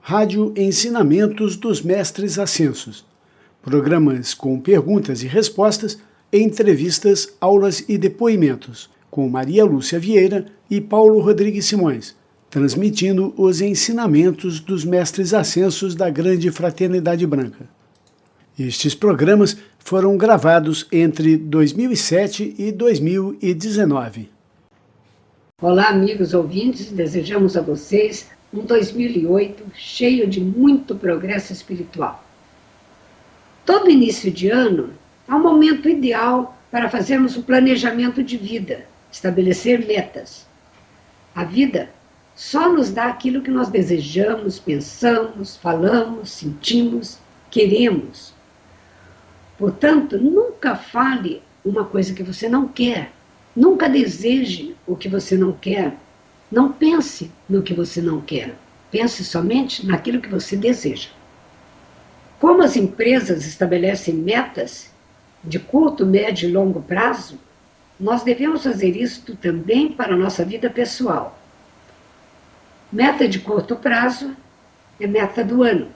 Rádio Ensinamentos dos Mestres Ascensos. Programas com perguntas e respostas, entrevistas, aulas e depoimentos, com Maria Lúcia Vieira e Paulo Rodrigues Simões, transmitindo os ensinamentos dos Mestres Ascensos da Grande Fraternidade Branca. Estes programas foram gravados entre 2007 e 2019. Olá, amigos ouvintes, desejamos a vocês um 2008 cheio de muito progresso espiritual. Todo início de ano é um momento ideal para fazermos um planejamento de vida, estabelecer metas. A vida só nos dá aquilo que nós desejamos, pensamos, falamos, sentimos, queremos. Portanto, nunca fale uma coisa que você não quer. Nunca deseje o que você não quer. Não pense no que você não quer. Pense somente naquilo que você deseja. Como as empresas estabelecem metas de curto, médio e longo prazo, nós devemos fazer isso também para a nossa vida pessoal. Meta de curto prazo é meta do ano.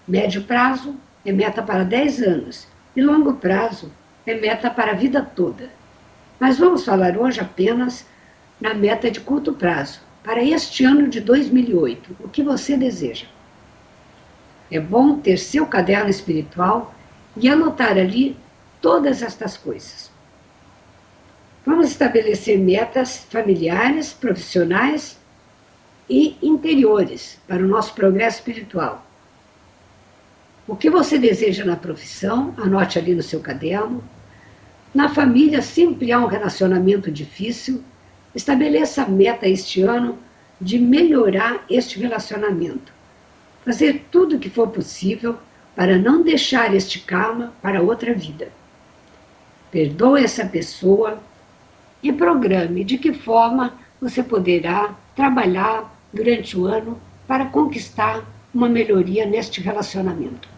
Médio prazo é meta para 10 anos. E longo prazo é meta para a vida toda. Mas vamos falar hoje apenas na meta de curto prazo, para este ano de 2008, o que você deseja. É bom ter seu caderno espiritual e anotar ali todas estas coisas. Vamos estabelecer metas familiares, profissionais e interiores para o nosso progresso espiritual. O que você deseja na profissão, anote ali no seu caderno. Na família sempre há um relacionamento difícil. Estabeleça a meta este ano de melhorar este relacionamento. Fazer tudo o que for possível para não deixar este karma para outra vida. Perdoe essa pessoa e programe de que forma você poderá trabalhar durante o ano para conquistar uma melhoria neste relacionamento.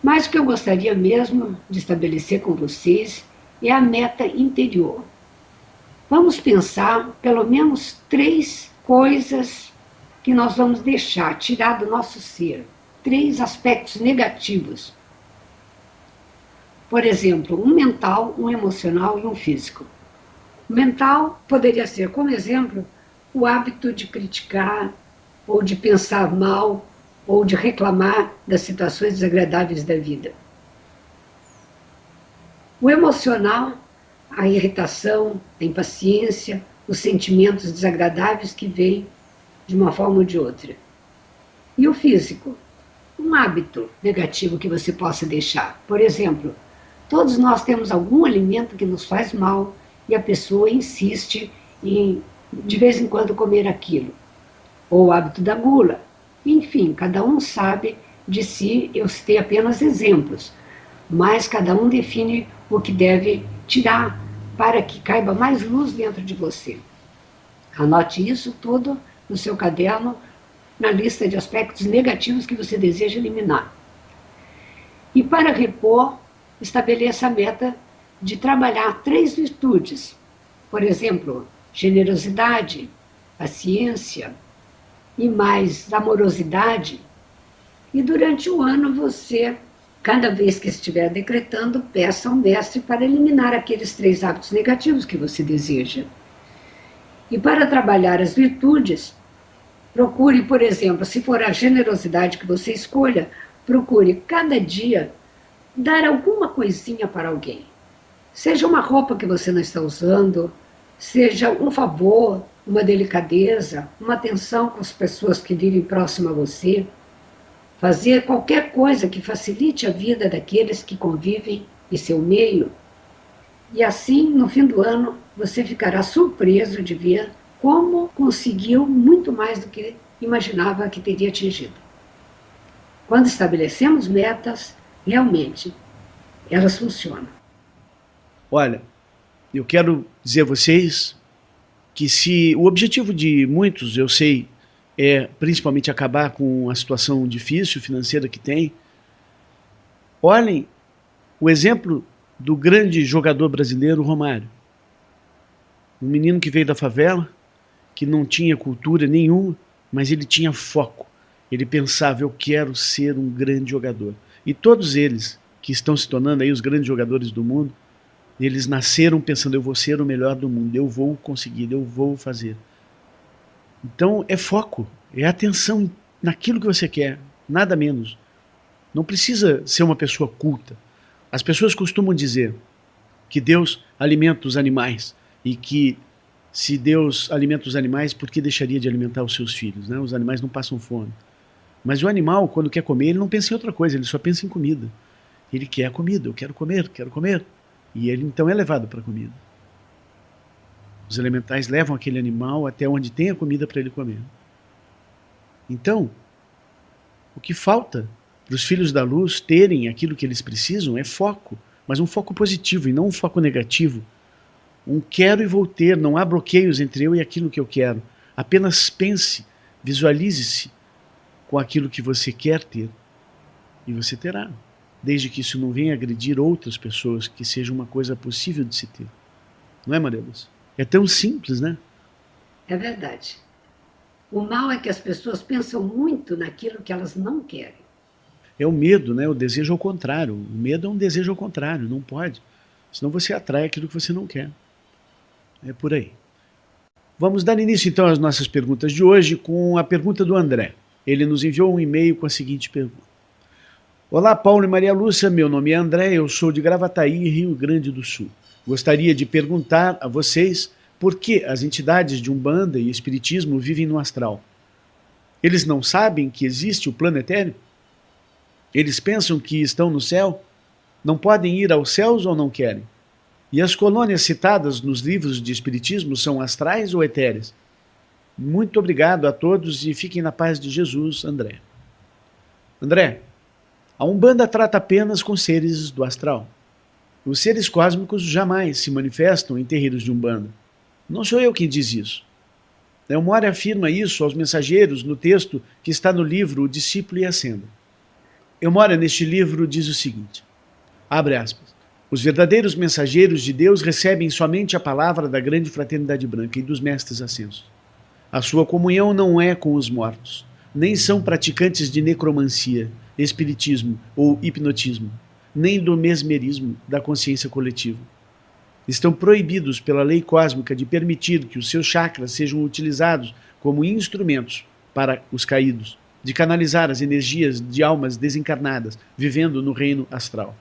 Mas o que eu gostaria mesmo de estabelecer com vocês é a meta interior. Vamos pensar pelo menos 3 coisas que nós vamos deixar, tirar do nosso ser. 3 aspectos negativos. Por exemplo, um mental, um emocional e um físico. O mental poderia ser, como exemplo, o hábito de criticar, ou de pensar mal, ou de reclamar das situações desagradáveis da vida. O emocional, a irritação, a impaciência, os sentimentos desagradáveis que vêm de uma forma ou de outra. E o físico, um hábito negativo que você possa deixar. Por exemplo, todos nós temos algum alimento que nos faz mal e a pessoa insiste em, de vez em quando, comer aquilo. Ou o hábito da gula. Enfim, cada um sabe de si, eu citei apenas exemplos, mas cada um define o que deve tirar para que caiba mais luz dentro de você. Anote isso tudo no seu caderno, na lista de aspectos negativos que você deseja eliminar. E para repor, estabeleça a meta de trabalhar 3 virtudes. Por exemplo, generosidade, paciência e mais amorosidade. E durante o ano você, cada vez que estiver decretando, peça ao mestre para eliminar aqueles 3 hábitos negativos que você deseja. E para trabalhar as virtudes, procure, por exemplo, se for a generosidade que você escolha, procure cada dia dar alguma coisinha para alguém. Seja uma roupa que você não está usando, seja um favor, uma delicadeza, uma atenção com as pessoas que vivem próximo a você. Fazer qualquer coisa que facilite a vida daqueles que convivem em seu meio. E assim, no fim do ano, você ficará surpreso de ver como conseguiu muito mais do que imaginava que teria atingido. Quando estabelecemos metas, realmente, elas funcionam. Olha, eu quero dizer a vocês que se o objetivo de muitos, eu sei, é principalmente acabar com a situação difícil financeira que tem, olhem o exemplo do grande jogador brasileiro Romário. Um menino que veio da favela, que não tinha cultura nenhuma, mas ele tinha foco. Ele pensava, eu quero ser um grande jogador. E todos eles que estão se tornando aí os grandes jogadores do mundo, eles nasceram pensando, eu vou ser o melhor do mundo, eu vou conseguir, eu vou fazer. Então é foco, é atenção naquilo que você quer, nada menos. Não precisa ser uma pessoa culta. As pessoas costumam dizer que Deus alimenta os animais e que se Deus alimenta os animais, por que deixaria de alimentar os seus filhos? Né? Os animais não passam fome. Mas o animal, quando quer comer, ele não pensa em outra coisa, ele só pensa em comida. Ele quer comida, eu quero comer, quero comer. E ele então é levado para a comida. Os elementais levam aquele animal até onde tem a comida para ele comer. Então, o que falta para os filhos da luz terem aquilo que eles precisam é foco, mas um foco positivo e não um foco negativo. Um quero e vou ter, não há bloqueios entre eu e aquilo que eu quero. Apenas pense, visualize-se com aquilo que você quer ter e você terá, desde que isso não venha agredir outras pessoas, que seja uma coisa possível de se ter. Não é, Maria Lúcia? É tão simples, né? É verdade. O mal é que as pessoas pensam muito naquilo que elas não querem. É o medo, né? O desejo ao contrário. O medo é um desejo ao contrário, não pode. Senão você atrai aquilo que você não quer. É por aí. Vamos dar início então às nossas perguntas de hoje com a pergunta do André. Ele nos enviou um e-mail com a seguinte pergunta. Olá, Paulo e Maria Lúcia, meu nome é André, eu sou de Gravataí, Rio Grande do Sul. Gostaria de perguntar a vocês por que as entidades de Umbanda e Espiritismo vivem no astral. Eles não sabem que existe o plano etéreo? Eles pensam que estão no céu? Não podem ir aos céus ou não querem? E as colônias citadas nos livros de Espiritismo são astrais ou etéreas? Muito obrigado a todos e fiquem na paz de Jesus, André. André, a Umbanda trata apenas com seres do astral. Os seres cósmicos jamais se manifestam em terreiros de Umbanda. Não sou eu quem diz isso. Elmore afirma isso aos mensageiros no texto que está no livro O Discípulo e a Senda. Elmore, neste livro, diz o seguinte, abre aspas, os verdadeiros mensageiros de Deus recebem somente a palavra da grande fraternidade branca e dos mestres ascensos. A sua comunhão não é com os mortos, nem são praticantes de necromancia, espiritismo ou hipnotismo, nem do mesmerismo da consciência coletiva. Estão proibidos pela lei cósmica de permitir que os seus chakras sejam utilizados como instrumentos para os caídos, de canalizar as energias de almas desencarnadas vivendo no reino astral,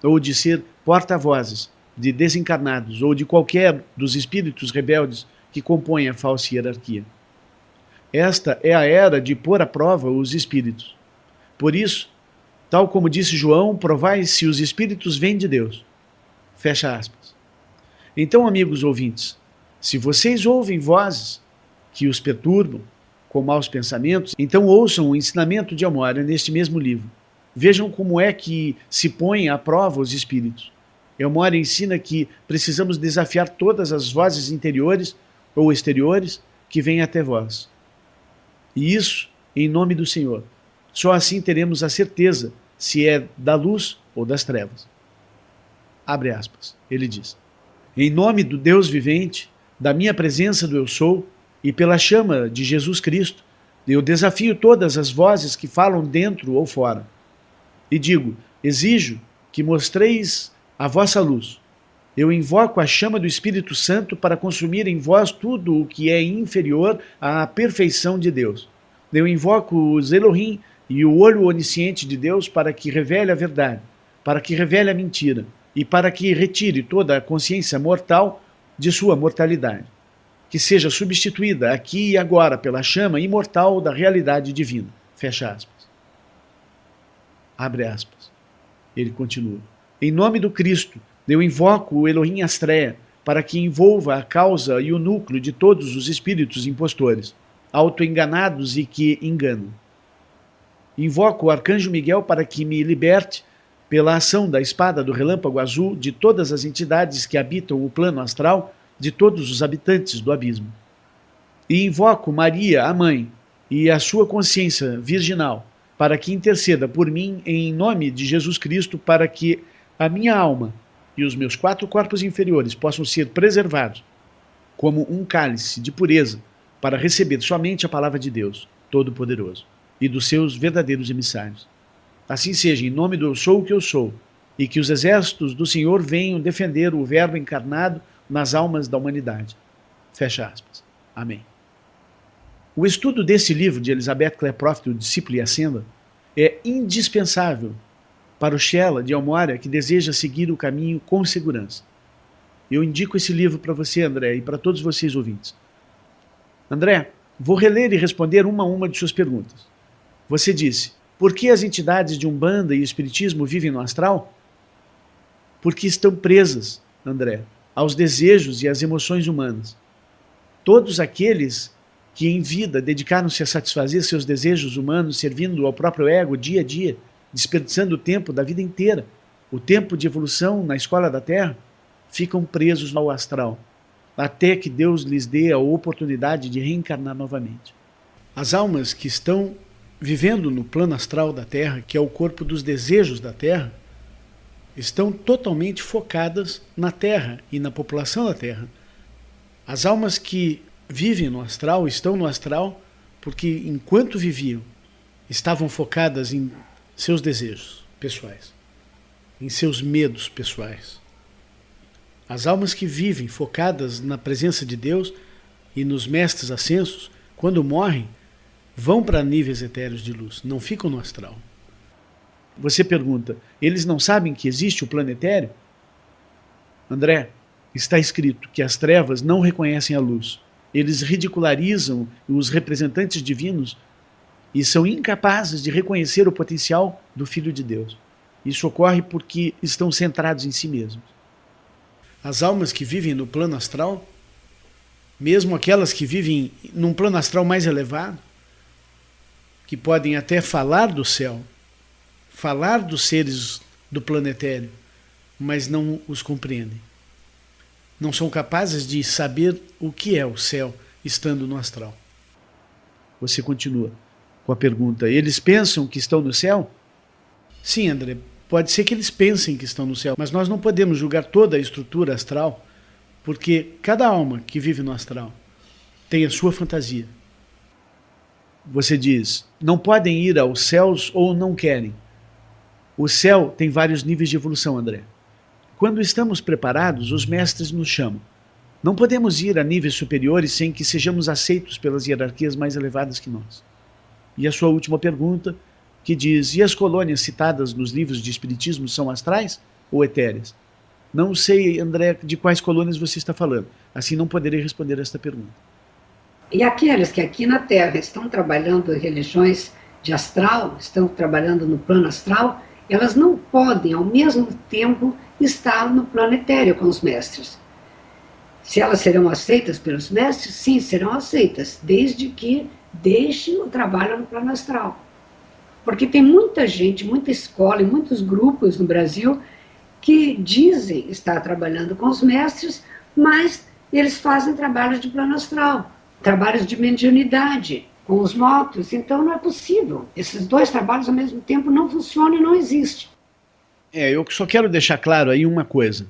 ou de ser porta-vozes de desencarnados ou de qualquer dos espíritos rebeldes que compõem a falsa hierarquia. Esta é a era de pôr à prova os espíritos. Por isso, tal como disse João, provai se os espíritos vêm de Deus. Fecha aspas. Então, amigos ouvintes, se vocês ouvem vozes que os perturbam, com maus pensamentos, então ouçam o ensinamento de Elmore neste mesmo livro. Vejam como é que se põem à prova os espíritos. Elmore ensina que precisamos desafiar todas as vozes interiores ou exteriores que vêm até vós. E isso em nome do Senhor. Só assim teremos a certeza se é da luz ou das trevas. Abre aspas. Ele diz, em nome do Deus vivente, da minha presença do Eu Sou, e pela chama de Jesus Cristo, eu desafio todas as vozes que falam dentro ou fora. E digo, exijo que mostreis a vossa luz. Eu invoco a chama do Espírito Santo para consumir em vós tudo o que é inferior à perfeição de Deus. Eu invoco os Elohim e o olho onisciente de Deus para que revele a verdade, para que revele a mentira e para que retire toda a consciência mortal de sua mortalidade. Que seja substituída aqui e agora pela chama imortal da realidade divina. Fecha aspas. Abre aspas. Ele continua. Em nome do Cristo, eu invoco o Elohim Astrea para que envolva a causa e o núcleo de todos os espíritos impostores, autoenganados e que enganam. Invoco o Arcanjo Miguel para que me liberte, pela ação da espada do relâmpago azul, de todas as entidades que habitam o plano astral, de todos os habitantes do abismo. E invoco Maria, a Mãe, e a sua consciência virginal, para que interceda por mim em nome de Jesus Cristo, para que a minha alma e os meus 4 corpos inferiores possam ser preservados como um cálice de pureza para receber somente a palavra de Deus, Todo-Poderoso e dos seus verdadeiros emissários. Assim seja, em nome do Eu Sou o que eu sou, e que os exércitos do Senhor venham defender o Verbo encarnado nas almas da humanidade. Fecha aspas. Amém. O estudo desse livro de Elizabeth Klaproth, O Discípulo e a Senda, é indispensável para o Shela de Elmória que deseja seguir o caminho com segurança. Eu indico esse livro para você, André, e para todos vocês ouvintes. André, vou reler e responder uma a uma de suas perguntas. Você disse, por que as entidades de Umbanda e Espiritismo vivem no astral? Porque estão presas, André, aos desejos e às emoções humanas. Todos aqueles que em vida dedicaram-se a satisfazer seus desejos humanos, servindo ao próprio ego dia a dia, desperdiçando o tempo da vida inteira, o tempo de evolução na escola da Terra, ficam presos ao astral, até que Deus lhes dê a oportunidade de reencarnar novamente. As almas que estão vivendo no plano astral da Terra, que é o corpo dos desejos da Terra, estão totalmente focadas na Terra e na população da Terra. As almas que vivem no astral estão no astral porque, enquanto viviam, estavam focadas em seus desejos pessoais, em seus medos pessoais. As almas que vivem focadas na presença de Deus e nos mestres ascensos, quando morrem, vão para níveis etéreos de luz, não ficam no astral. Você pergunta, eles não sabem que existe o plano etéreo? André, está escrito que as trevas não reconhecem a luz. Eles ridicularizam os representantes divinos e são incapazes de reconhecer o potencial do Filho de Deus. Isso ocorre porque estão centrados em si mesmos. As almas que vivem no plano astral, mesmo aquelas que vivem num plano astral mais elevado, que podem até falar do céu, falar dos seres do planetário, mas não os compreendem. Não são capazes de saber o que é o céu estando no astral. Você continua com a pergunta, eles pensam que estão no céu? Sim, André, pode ser que eles pensem que estão no céu, mas nós não podemos julgar toda a estrutura astral, porque cada alma que vive no astral tem a sua fantasia. Você diz, não podem ir aos céus ou não querem. O céu tem vários níveis de evolução, André. Quando estamos preparados, os mestres nos chamam. Não podemos ir a níveis superiores sem que sejamos aceitos pelas hierarquias mais elevadas que nós. E a sua última pergunta, que diz, e as colônias citadas nos livros de espiritismo são astrais ou etéreas? Não sei, André, de quais colônias você está falando. Assim não poderei responder esta pergunta. E aqueles que aqui na Terra estão trabalhando em religiões de astral, estão trabalhando no plano astral, elas não podem, ao mesmo tempo, estar no plano etéreo com os mestres. Se elas serão aceitas pelos mestres, sim, serão aceitas, desde que deixem o trabalho no plano astral. Porque tem muita gente, muita escola e muitos grupos no Brasil que dizem estar trabalhando com os mestres, mas eles fazem trabalhos de plano astral, trabalhos de mediunidade, com os motos, então não é possível. Esses dois trabalhos ao mesmo tempo não funcionam e não existem. Eu só quero deixar claro aí uma coisa.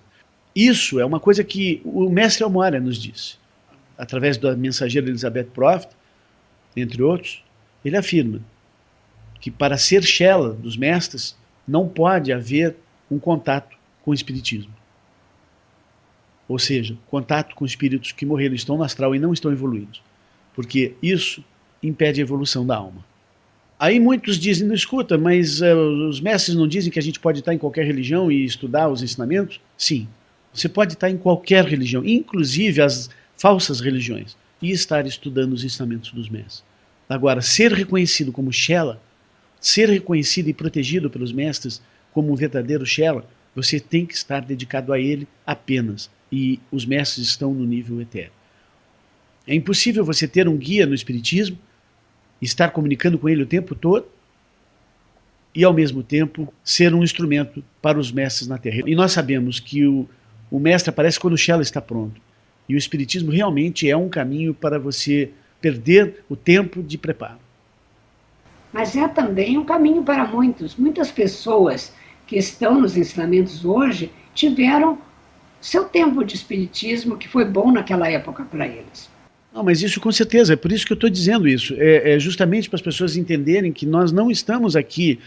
Isso é uma coisa que o mestre Elmória nos disse. Através da mensageira Elizabeth Proft, entre outros, ele afirma que para ser Shela dos mestres não pode haver um contato com o espiritismo. Ou seja, contato com espíritos que morreram, estão no astral e não estão evoluídos. Porque isso impede a evolução da alma. Aí muitos dizem, não escuta, mas os mestres não dizem que a gente pode estar em qualquer religião e estudar os ensinamentos? Sim, você pode estar em qualquer religião, inclusive as falsas religiões, e estar estudando os ensinamentos dos mestres. Agora, ser reconhecido como Shela, ser reconhecido e protegido pelos mestres como um verdadeiro Shela, você tem que estar dedicado a ele apenas, e os mestres estão no nível etéreo. É impossível você ter um guia no espiritismo, estar comunicando com ele o tempo todo e, ao mesmo tempo, ser um instrumento para os mestres na Terra. E nós sabemos que o mestre aparece quando o Shela está pronto. E o espiritismo realmente é um caminho para você perder o tempo de preparo. Mas é também um caminho para muitos. Muitas pessoas que estão nos ensinamentos hoje tiveram seu tempo de espiritismo que foi bom naquela época para eles. Não, mas isso com certeza, é por isso que eu estou dizendo isso. É justamente para as pessoas entenderem que nós não estamos aqui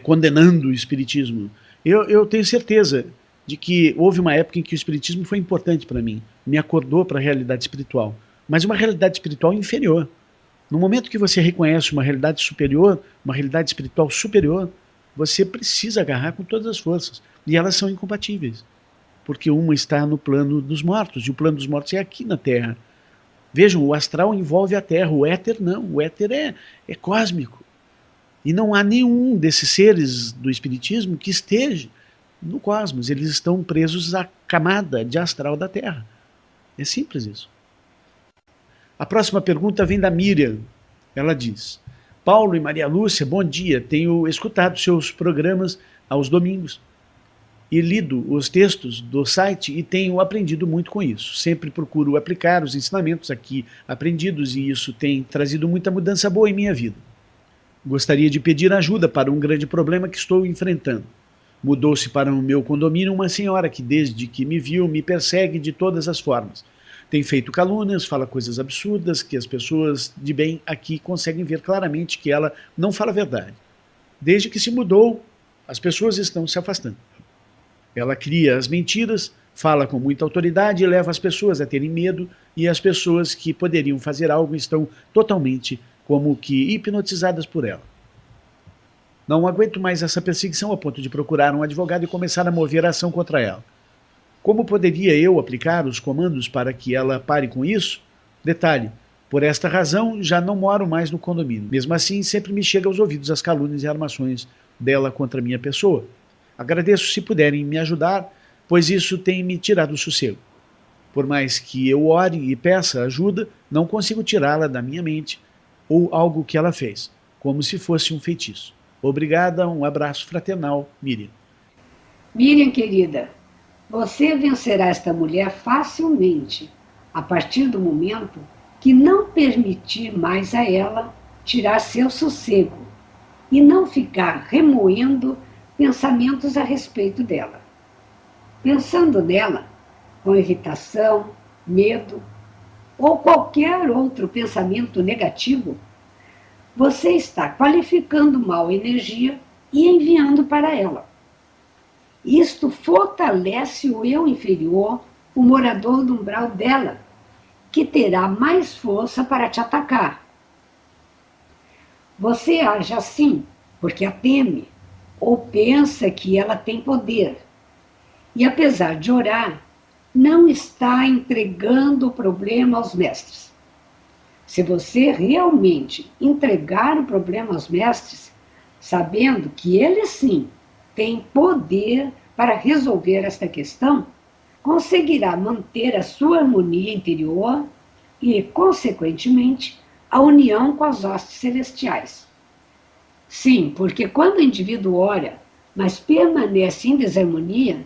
condenando o espiritismo. Eu tenho certeza de que houve uma época em que o espiritismo foi importante para mim, me acordou para a realidade espiritual, mas uma realidade espiritual inferior. No momento que você reconhece uma realidade superior, uma realidade espiritual superior, você precisa agarrar com todas as forças. E elas são incompatíveis, porque uma está no plano dos mortos, e o plano dos mortos é aqui na Terra. Vejam, o astral envolve a Terra, o éter não, o éter é cósmico. E não há nenhum desses seres do espiritismo que esteja no cosmos, eles estão presos à camada de astral da Terra. É simples isso. A próxima pergunta vem da Miriam. Ela diz: Paulo e Maria Lúcia, bom dia. Tenho escutado seus programas aos domingos e lido os textos do site e tenho aprendido muito com isso. Sempre procuro aplicar os ensinamentos aqui aprendidos e isso tem trazido muita mudança boa em minha vida. Gostaria de pedir ajuda para um grande problema que estou enfrentando. Mudou-se para o meu condomínio uma senhora que, desde que me viu, me persegue de todas as formas. Tem feito calúnias, fala coisas absurdas que as pessoas de bem aqui conseguem ver claramente que ela não fala a verdade. Desde que se mudou, as pessoas estão se afastando. Ela cria as mentiras, fala com muita autoridade e leva as pessoas a terem medo, e as pessoas que poderiam fazer algo estão totalmente como que hipnotizadas por ela. Não aguento mais essa perseguição a ponto de procurar um advogado e começar a mover a ação contra ela. Como poderia eu aplicar os comandos para que ela pare com isso? Detalhe, por esta razão já não moro mais no condomínio. Mesmo assim, sempre me chega aos ouvidos as calúnias e armações dela contra a minha pessoa. Agradeço se puderem me ajudar, pois isso tem me tirado o sossego. Por mais que eu ore e peça ajuda, não consigo tirá-la da minha mente ou algo que ela fez, como se fosse um feitiço. Obrigada, um abraço fraternal, Miriam. Miriam, querida, você vencerá esta mulher facilmente, a partir do momento que não permitir mais a ela tirar seu sossego e não ficar remoendo pensamentos a respeito dela. Pensando nela com irritação, medo ou qualquer outro pensamento negativo, você está qualificando mal a energia e enviando para ela. Isto fortalece o eu inferior, o morador do umbral dela, que terá mais força para te atacar. Você age assim porque a teme ou pensa que ela tem poder. E apesar de orar, não está entregando o problema aos mestres. Se você realmente entregar o problema aos mestres, sabendo que eles sim têm poder para resolver esta questão, conseguirá manter a sua harmonia interior e, consequentemente, a união com as hostes celestiais. Sim, porque quando o indivíduo ora, mas permanece em desarmonia,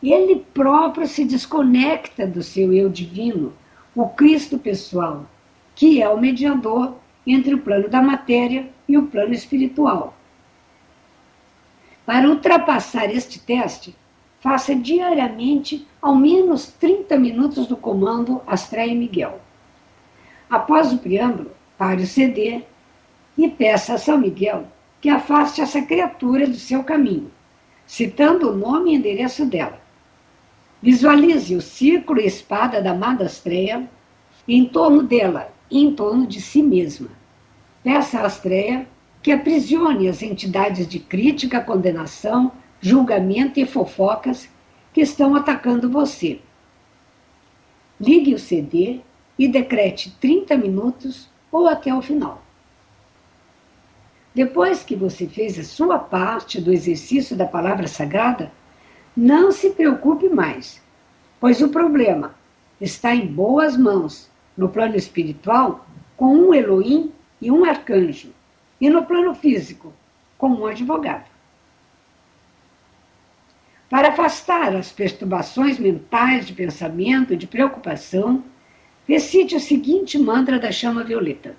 ele próprio se desconecta do seu eu divino, o Cristo pessoal, que é o mediador entre o plano da matéria e o plano espiritual. Para ultrapassar este teste, faça diariamente ao menos 30 minutos do comando Astréia Miguel. Após o preâmbulo, pare o CD e peça a São Miguel que afaste essa criatura do seu caminho, citando o nome e endereço dela. Visualize o círculo e espada da amada Astréia em torno dela e em torno de si mesma. Peça a Astréia que aprisione as entidades de crítica, condenação, julgamento e fofocas que estão atacando você. Ligue o CD e decrete 30 minutos ou até o final. Depois que você fez a sua parte do exercício da palavra sagrada, não se preocupe mais, pois o problema está em boas mãos, no plano espiritual, com um Elohim e um arcanjo, e no plano físico, com um advogado. Para afastar as perturbações mentais de pensamento e de preocupação, recite o seguinte mantra da chama violeta.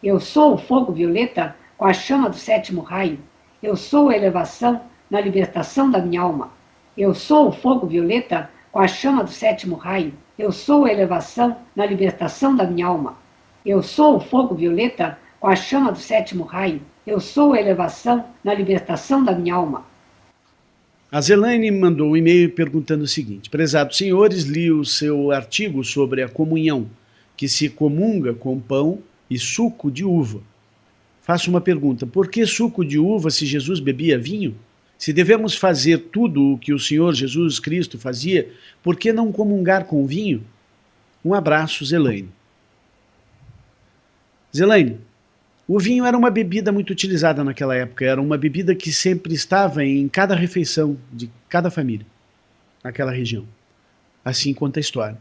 Eu sou o fogo violeta com a chama do sétimo raio. Eu sou a elevação na libertação da minha alma. Eu sou o fogo violeta com a chama do sétimo raio. Eu sou a elevação na libertação da minha alma. Eu sou o fogo violeta com a chama do sétimo raio. Eu sou a elevação na libertação da minha alma. A Zelaine mandou um e-mail perguntando o seguinte: prezados senhores, li o seu artigo sobre a comunhão, que se comunga com pão e suco de uva. Faço uma pergunta: por que suco de uva se Jesus bebia vinho? Se devemos fazer tudo o que o Senhor Jesus Cristo fazia, por que não comungar com vinho? Um abraço, Zelaine. Zelaine, o vinho era uma bebida muito utilizada naquela época, era uma bebida que sempre estava em cada refeição de cada família, naquela região. Assim conta a história.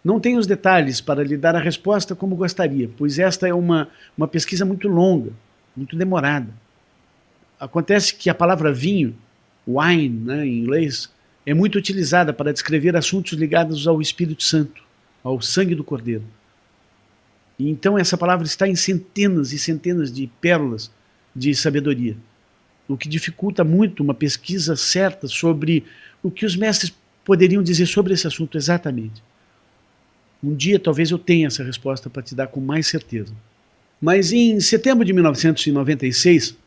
Não tenho os detalhes para lhe dar a resposta como gostaria, pois esta é uma pesquisa muito longa, muito demorada. Acontece que a palavra vinho, wine, né, em inglês, é muito utilizada para descrever assuntos ligados ao Espírito Santo, ao sangue do Cordeiro. E então essa palavra está em centenas e centenas de pérolas de sabedoria, o que dificulta muito uma pesquisa certa sobre o que os mestres poderiam dizer sobre esse assunto exatamente. Um dia talvez eu tenha essa resposta para te dar com mais certeza. Mas em setembro de 1996,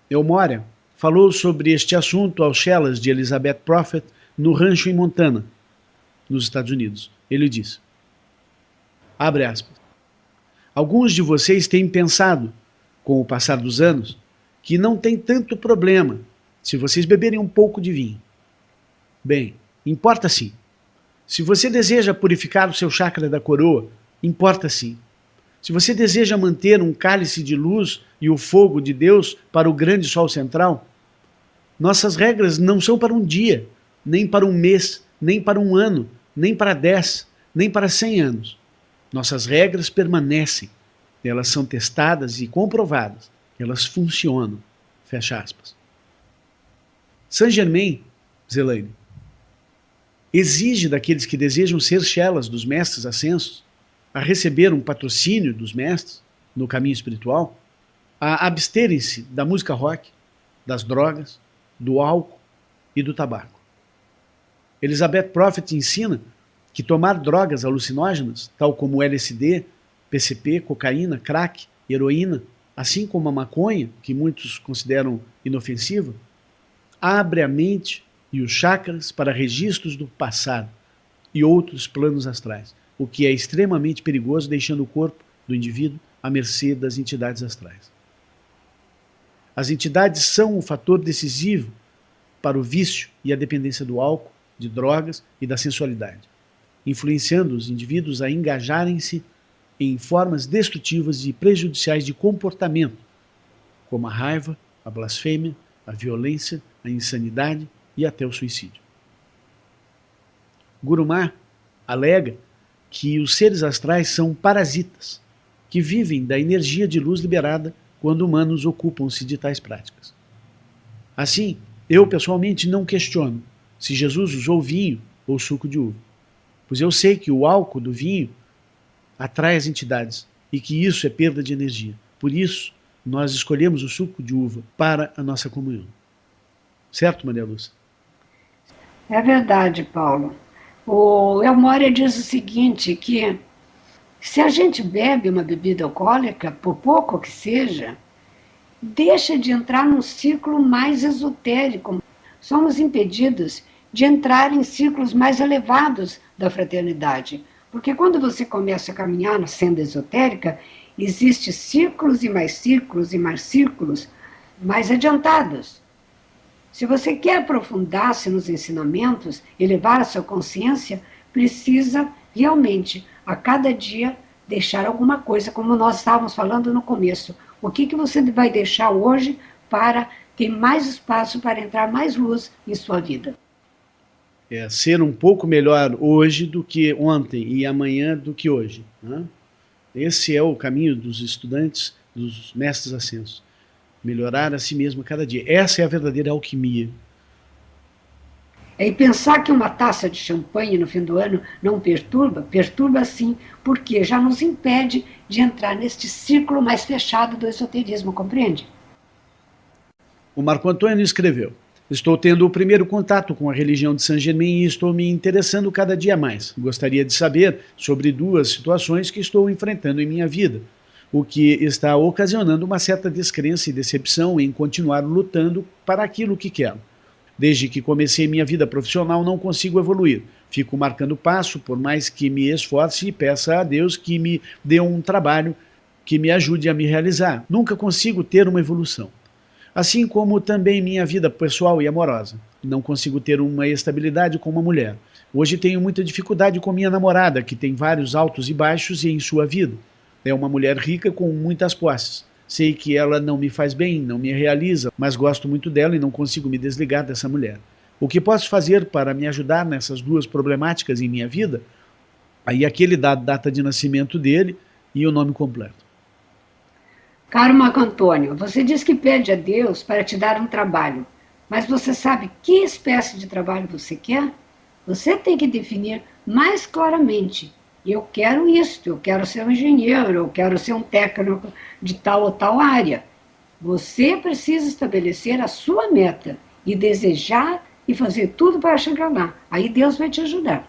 Elmória falou sobre este assunto aos chelas de Elizabeth Prophet no rancho em Montana, nos Estados Unidos. Ele disse, abre aspas, alguns de vocês têm pensado, com o passar dos anos, que não tem tanto problema se vocês beberem um pouco de vinho. Bem, importa sim. Se você deseja purificar o seu chakra da coroa, importa sim. Se você deseja manter um cálice de luz e o fogo de Deus para o grande sol central, nossas regras não são para um dia, nem para um mês, nem para um ano, nem para 10, nem para 100 anos. Nossas regras permanecem. Elas são testadas e comprovadas. Elas funcionam. Fecha aspas. Saint-Germain, Zelaine, exige daqueles que desejam ser chelas dos mestres ascensos a receber um patrocínio dos mestres no caminho espiritual, a absterem-se da música rock, das drogas, do álcool e do tabaco. Elizabeth Prophet ensina que tomar drogas alucinógenas, tal como LSD, PCP, cocaína, crack, heroína, assim como a maconha, que muitos consideram inofensiva, abre a mente e os chakras para registros do passado e outros planos astrais, o que é extremamente perigoso, deixando o corpo do indivíduo à mercê das entidades astrais. As entidades são um fator decisivo para o vício e a dependência do álcool, de drogas e da sensualidade, influenciando os indivíduos a engajarem-se em formas destrutivas e prejudiciais de comportamento, como a raiva, a blasfêmia, a violência, a insanidade e até o suicídio. Gurumá alega que os seres astrais são parasitas, que vivem da energia de luz liberada quando humanos ocupam-se de tais práticas. Assim, eu pessoalmente não questiono se Jesus usou vinho ou suco de uva, pois eu sei que o álcool do vinho atrai as entidades e que isso é perda de energia. Por isso, nós escolhemos o suco de uva para a nossa comunhão. Certo, Maria Lúcia? É verdade, Paulo. O Elmória diz o seguinte, que se a gente bebe uma bebida alcoólica, por pouco que seja, deixa de entrar num ciclo mais esotérico. Somos impedidos de entrar em ciclos mais elevados da fraternidade. Porque quando você começa a caminhar na senda esotérica, existem ciclos e mais ciclos e mais ciclos mais adiantados. Se você quer aprofundar-se nos ensinamentos, elevar a sua consciência, precisa realmente, a cada dia, deixar alguma coisa, como nós estávamos falando no começo. O que você vai deixar hoje para ter mais espaço para entrar mais luz em sua vida? É ser um pouco melhor hoje do que ontem e amanhã do que hoje, né? Esse é o caminho dos estudantes, dos mestres ascensos. Melhorar a si mesmo a cada dia. Essa é a verdadeira alquimia. E pensar que uma taça de champanhe no fim do ano não perturba, perturba sim, porque já nos impede de entrar neste ciclo mais fechado do esoterismo, compreende? O Marco Antônio escreveu: Estou tendo o primeiro contato com a religião de Saint-Germain e estou me interessando cada dia mais. Gostaria de saber sobre duas situações que estou enfrentando em minha vida, o que está ocasionando uma certa descrença e decepção em continuar lutando para aquilo que quero. Desde que comecei minha vida profissional, não consigo evoluir. Fico marcando passo, por mais que me esforce e peça a Deus que me dê um trabalho que me ajude a me realizar. Nunca consigo ter uma evolução. Assim como também minha vida pessoal e amorosa. Não consigo ter uma estabilidade com uma mulher. Hoje tenho muita dificuldade com minha namorada, que tem vários altos e baixos em sua vida. É uma mulher rica com muitas posses. Sei que ela não me faz bem, não me realiza, mas gosto muito dela e não consigo me desligar dessa mulher. O que posso fazer para me ajudar nessas duas problemáticas em minha vida? Aí aquele dá a data de nascimento dele e o nome completo. Caro Marco Antônio, você diz que pede a Deus para te dar um trabalho, mas você sabe que espécie de trabalho você quer? Você tem que definir mais claramente. Eu quero isto, eu quero ser um engenheiro, eu quero ser um técnico de tal ou tal área. Você precisa estabelecer a sua meta e desejar e fazer tudo para chegar lá. Aí Deus vai te ajudar.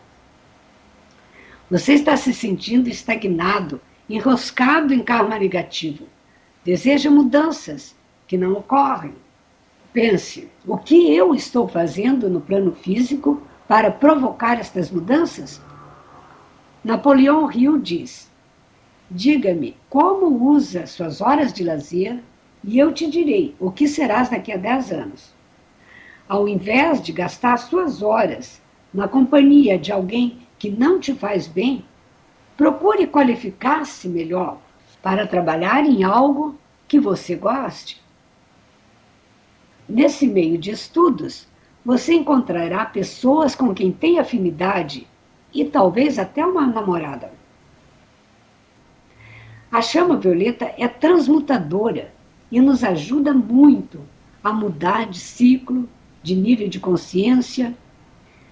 Você está se sentindo estagnado, enroscado em karma negativo. Deseja mudanças que não ocorrem. Pense, o que eu estou fazendo no plano físico para provocar estas mudanças? Napoleão Hill diz: diga-me como usa suas horas de lazer e eu te direi o que serás daqui a 10 anos. Ao invés de gastar suas horas na companhia de alguém que não te faz bem, procure qualificar-se melhor para trabalhar em algo que você goste. Nesse meio de estudos, você encontrará pessoas com quem tem afinidade e talvez até uma namorada. A chama violeta é transmutadora e nos ajuda muito a mudar de ciclo, de nível de consciência.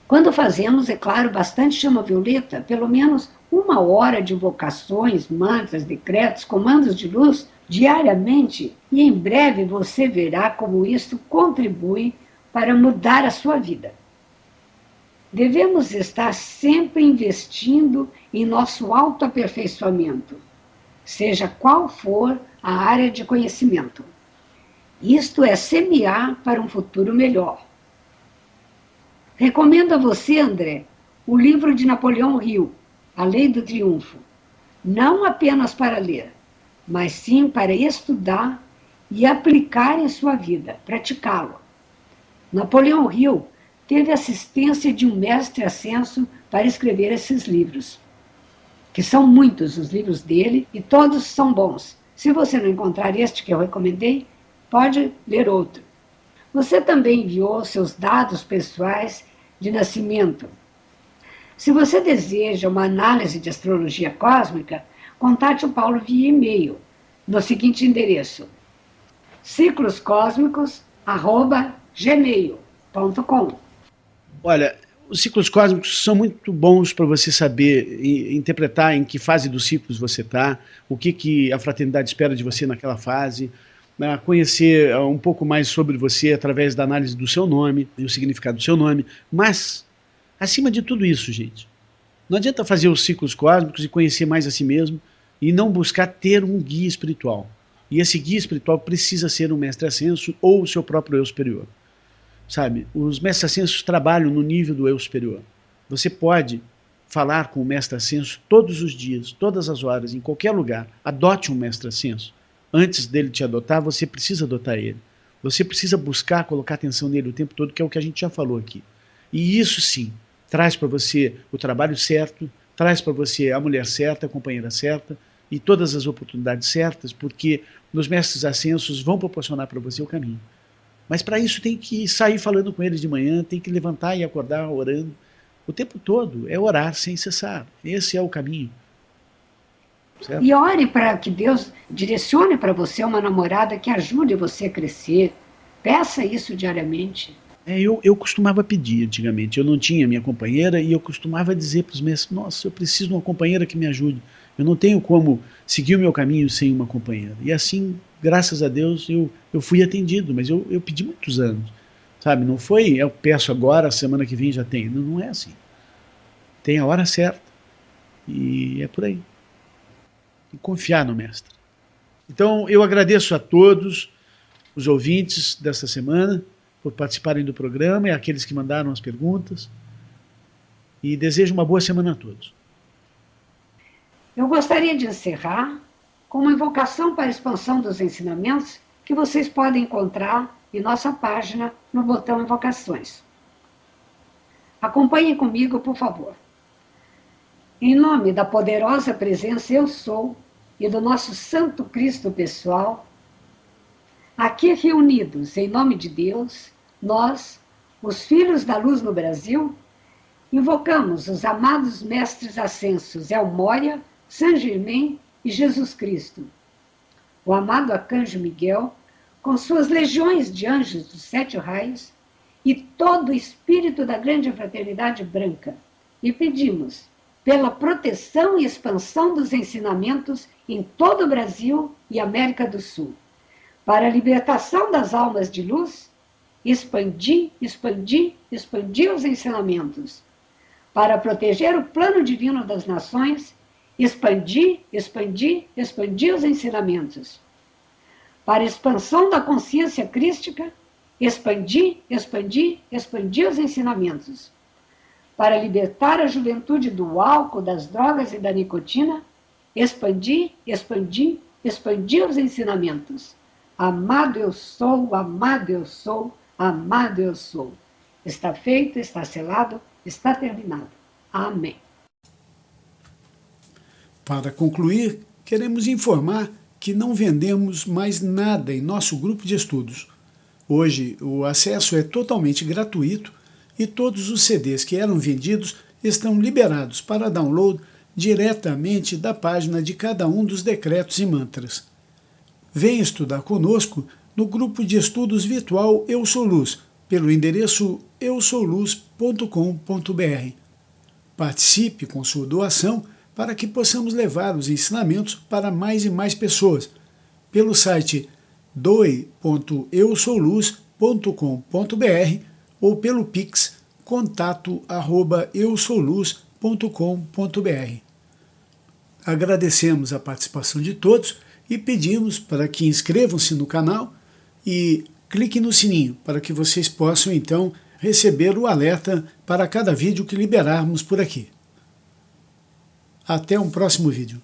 Quando fazemos, é claro, bastante chama violeta, pelo menos 1 hora de invocações, mantras, decretos, comandos de luz, diariamente, e em breve você verá como isto contribui para mudar a sua vida. Devemos estar sempre investindo em nosso autoaperfeiçoamento, seja qual for a área de conhecimento. Isto é semear para um futuro melhor. Recomendo a você, André, o livro de Napoleão Hill, A Lei do Triunfo, não apenas para ler, mas sim para estudar e aplicar em sua vida, praticá-lo. Napoleão Hill teve assistência de um mestre ascenso para escrever esses livros, que são muitos os livros dele e todos são bons. Se você não encontrar este que eu recomendei, pode ler outro. Você também enviou seus dados pessoais de nascimento. Se você deseja uma análise de astrologia cósmica, contate o Paulo via e-mail, no seguinte endereço: cicloscósmicos@gmail.com. Olha, os ciclos cósmicos são muito bons para você saber interpretar em que fase dos ciclos você está, o que a fraternidade espera de você naquela fase, conhecer um pouco mais sobre você através da análise do seu nome e o significado do seu nome. Mas, acima de tudo isso, gente, não adianta fazer os ciclos cósmicos e conhecer mais a si mesmo e não buscar ter um guia espiritual. E esse guia espiritual precisa ser um mestre ascenso ou o seu próprio eu superior. Sabe, os mestres ascensos trabalham no nível do eu superior. Você pode falar com o mestre ascenso todos os dias, todas as horas, em qualquer lugar. Adote um mestre ascenso. Antes dele te adotar, você precisa adotar ele. Você precisa buscar colocar atenção nele o tempo todo, que é o que a gente já falou aqui. E isso sim, traz para você o trabalho certo, traz para você a mulher certa, a companheira certa e todas as oportunidades certas, porque os mestres ascensos vão proporcionar para você o caminho. Mas para isso tem que sair falando com eles de manhã, tem que levantar e acordar orando. O tempo todo é orar sem cessar. Esse é o caminho. Certo? E ore para que Deus direcione para você uma namorada que ajude você a crescer. Peça isso diariamente. Eu costumava pedir antigamente. Eu não tinha minha companheira e eu costumava dizer para os mestres: nossa, eu preciso de uma companheira que me ajude. Eu não tenho como seguir o meu caminho sem uma companheira. E assim, graças a Deus, eu fui atendido, mas eu pedi muitos anos. Sabe, não foi eu peço agora, semana que vem já tem. Não, não é assim. Tem a hora certa. E é por aí. E confiar no mestre. Então, eu agradeço a todos os ouvintes desta semana por participarem do programa e aqueles que mandaram as perguntas. E desejo uma boa semana a todos. Eu gostaria de encerrar com uma invocação para a expansão dos ensinamentos que vocês podem encontrar em nossa página no botão Invocações. Acompanhem comigo, por favor. Em nome da poderosa presença Eu Sou e do nosso Santo Cristo pessoal, aqui reunidos em nome de Deus, nós, os Filhos da Luz no Brasil, invocamos os amados Mestres Ascensos El Moria, Saint Germain e Jesus Cristo, o amado Arcanjo Miguel, com suas legiões de anjos dos 7 raios, e todo o espírito da grande fraternidade branca, e pedimos pela proteção e expansão dos ensinamentos em todo o Brasil e América do Sul, para a libertação das almas de luz, expandir os ensinamentos, para proteger o plano divino das nações, expandir os ensinamentos, para a expansão da consciência crística, expandir os ensinamentos, para libertar a juventude do álcool, das drogas e da nicotina, expandir os ensinamentos. Amado eu sou, amado eu sou, amado eu sou. Está feito, está selado, está terminado. Amém. Para concluir, queremos informar que não vendemos mais nada em nosso grupo de estudos. Hoje, o acesso é totalmente gratuito e todos os CDs que eram vendidos estão liberados para download diretamente da página de cada um dos decretos e mantras. Venha estudar conosco no grupo de estudos virtual Eu Sou Luz, pelo endereço eusouluz.com.br. Participe com sua doação para que possamos levar os ensinamentos para mais e mais pessoas, pelo site doe.eusouluz.com.br ou pelo Pix contato@eusouluz.com.br. Agradecemos a participação de todos e pedimos para que inscrevam-se no canal e cliquem no sininho para que vocês possam então receber o alerta para cada vídeo que liberarmos por aqui. Até um próximo vídeo.